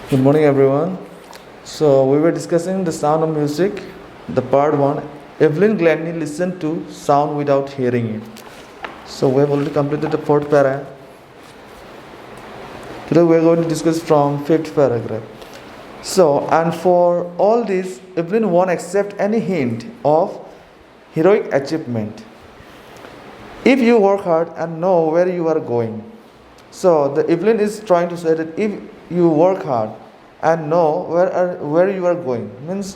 Good morning, everyone. So, we were discussing the sound of music, the part one. Evelyn gladly listened to sound without hearing it. So, we have already completed the fourth para. Today, we are going to discuss from fifth paragraph. So, and for all this, Evelyn won't accept any hint of heroic achievement. If you work hard and know where you are going. So, the Evelyn is trying to say that if you work hard and know where you are going, means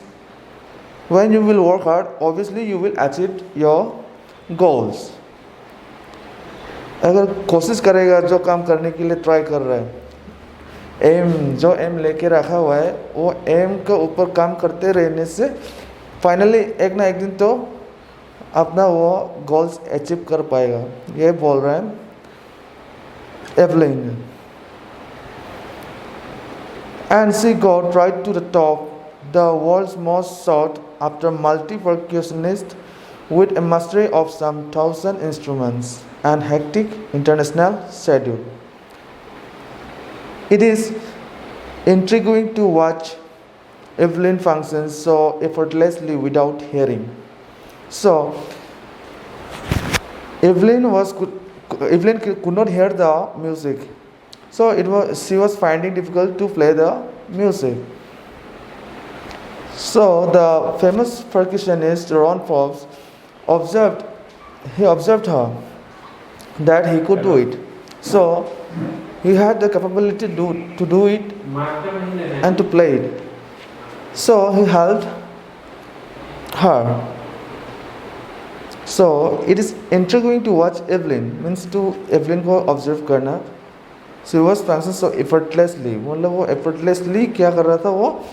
when you will work hard, obviously you will achieve your goals. अगर कोशिश करेगा जो काम करने के लिए try कर रहा है, एम लेके रखा हुआ है, वो एम के ऊपर काम करते रहने से फाइनली एक ना एक दिन तो अपना वो गोल्स अचीव कर पाएगा. ये बोल रहा है Evelyn. And she got right to the top, the world's most sought after multi-percussionist with a mastery of some 1,000 instruments and hectic international schedule. It is intriguing to watch Evelyn function so effortlessly without hearing. So, Evelyn could not hear the music. So she was finding difficult to play the music. So the famous percussionist Ron Forbes observed her that he could do it. So he had the capability to do it and to play it. So he helped her. So it is intriguing to watch Evelyn, means to Evelyn को observe करना. She was functioning so effortlessly. मतलब वो effortlessly क्या कर रहा था वो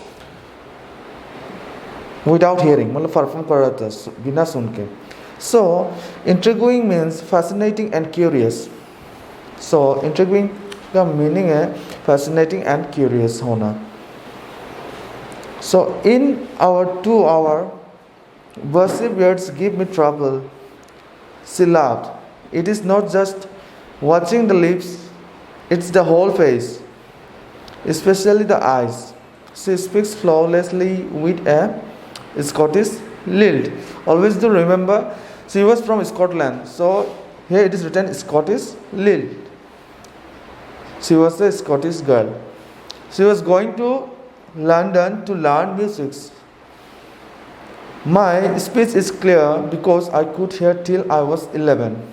without hearing, मतलब perform कर रहा था बिना सुन के. So intriguing means fascinating and curious. So intriguing का meaning है fascinating and curious होना. So in our 2-hour bursy words give me trouble. She laughed. It is not just watching the lips, it's the whole face, especially the eyes. She speaks flawlessly with a Scottish lilt. Always do remember, she was from Scotland. So here it is written Scottish lilt. She was a Scottish girl. She was going to London to learn music. My speech is clear because I could hear till I was 11.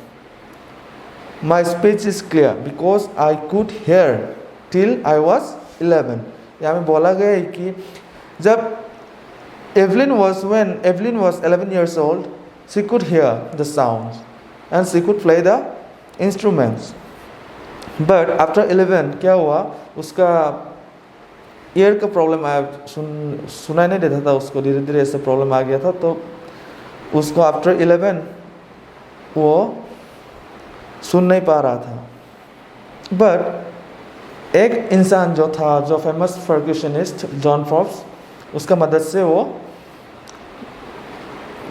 My speech is clear because I could hear till I was 11. यहाँ में बोला गया है कि जब when Evelyn was 11 years old, she could hear the sounds and she could play the instruments. But after 11 क्या हुआ, उसका ईयर का प्रॉब्लम आया, सुनाई नहीं देता था उसको, धीरे धीरे ऐसे प्रॉब्लम आ गया था. तो उसको आफ्टर 11 वो सुन नहीं पा रहा था. बट एक इंसान जो था, जो फेमस परक्यूशनिस्ट जॉन फॉर्ब्स, उसका मदद से वो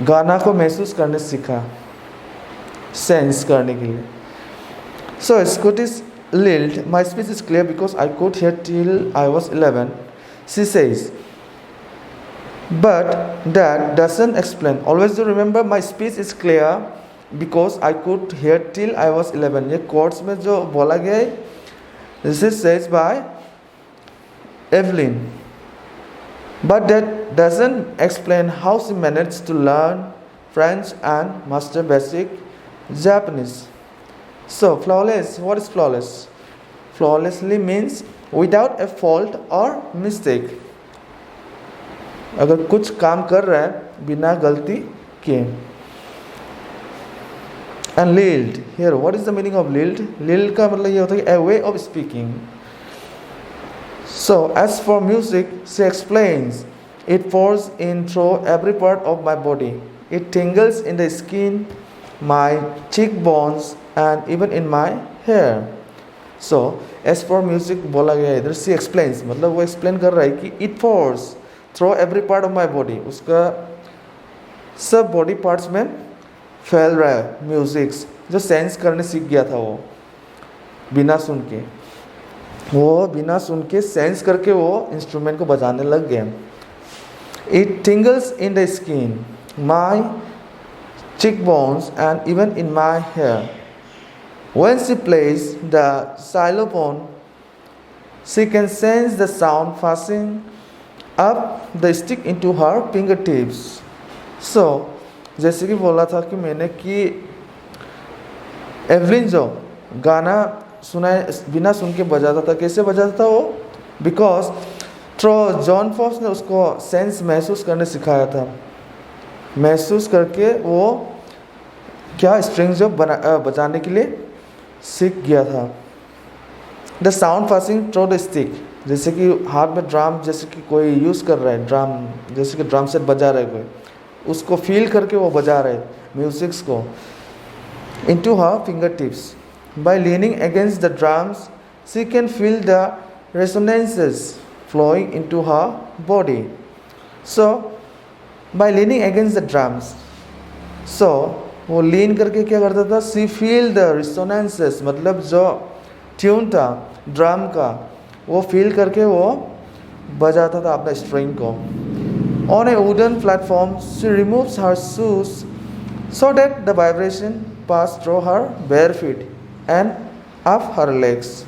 गाना को महसूस करने सीखा, सेंस करने के लिए. सो Scottish lilt, my speech is clear because I could hear till I was 11, she says. But that doesn't explain. Always do remember, my speech is clear because I could hear till I was 11. ये quotes में जो बोला गया है, this is said by Evelyn. But that doesn't explain how she managed to learn French and master basic Japanese. So flawless, what is flawless? Flawlessly means without a fault or mistake. अगर कुछ काम कर रहा है बिना गलती के. And lilt, here what is the meaning of lilt? Lilt का मतलब ये होता है a way of speaking. So as for music, she explains, it pours in through every part of my body. It tingles in the skin, my cheekbones, and even in my hair. So as for music बोला गया है इधर, she explains, मतलब वो explain कर रहा है कि it pours through every part of my body. उसका सब body parts में फैल रहा है म्यूजिक, जो सेंस करने सीख गया था वो बिना सुन के. वो बिना सुन के सेंस करके वो इंस्ट्रूमेंट को बजाने लग गए. It tingles in the skin, my cheekbones, and even in my hair. When she plays the xylophone, she can sense the sound passing up the stick into her fingertips. So, जैसे कि बोला था कि मैंने कि एवलिन जो गाना सुना बिना सुन के बजाता था, कैसे बजाता था वो? बिकॉज थ्रो जॉन फॉक्स ने उसको सेंस महसूस करने सिखाया था. महसूस करके वो क्या स्ट्रिंग्स जो बजाने के लिए सीख गया था. The sound passing through the stick, जैसे कि हाथ में ड्रम, जैसे कि कोई यूज़ कर रहा है ड्रम, जैसे कि ड्रम सेट बजा रहा है कोई, उसको फील करके वो बजा रहे म्यूजिक्स को. into her fingertips. By leaning against the drums, she can feel the resonances flowing into her body. So, by leaning against the drums, so वो लीन करके क्या करता था? She feel the resonances, मतलब जो ट्यून था ड्रम का वो फील करके वो बजाता था अपना स्ट्रिंग को. On a wooden platform, she removes her shoes so that the vibration pass through her bare feet and up her legs.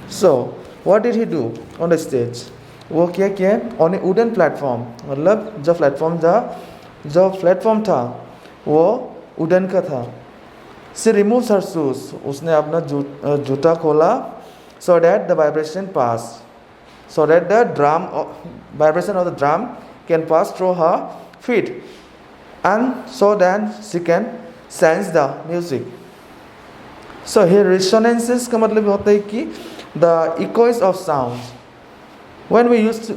So, what did he do on the stage? वो क्या किया? On a wooden platform, मतलब जो platform था वो wooden का था. She removes her shoes, उसने अपना जूता खोला, so that the vibration pass, so that the vibration of the drum can pass through her feet, and so then she can sense the music. So here resonances का मतलब होता है कि the echoes of sounds. When we used to,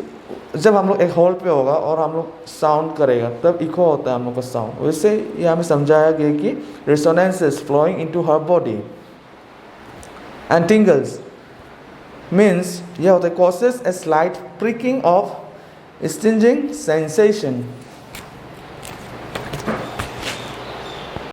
जब हम लोग एक hall पे होगा और हम लोग साउंड करेगा तब इको होता है हम लोग का साउंड. वैसे ये हमें समझाया गया कि resonances flowing into her body. And tingles means यह होता है causes a slight pricking of stinging sensation.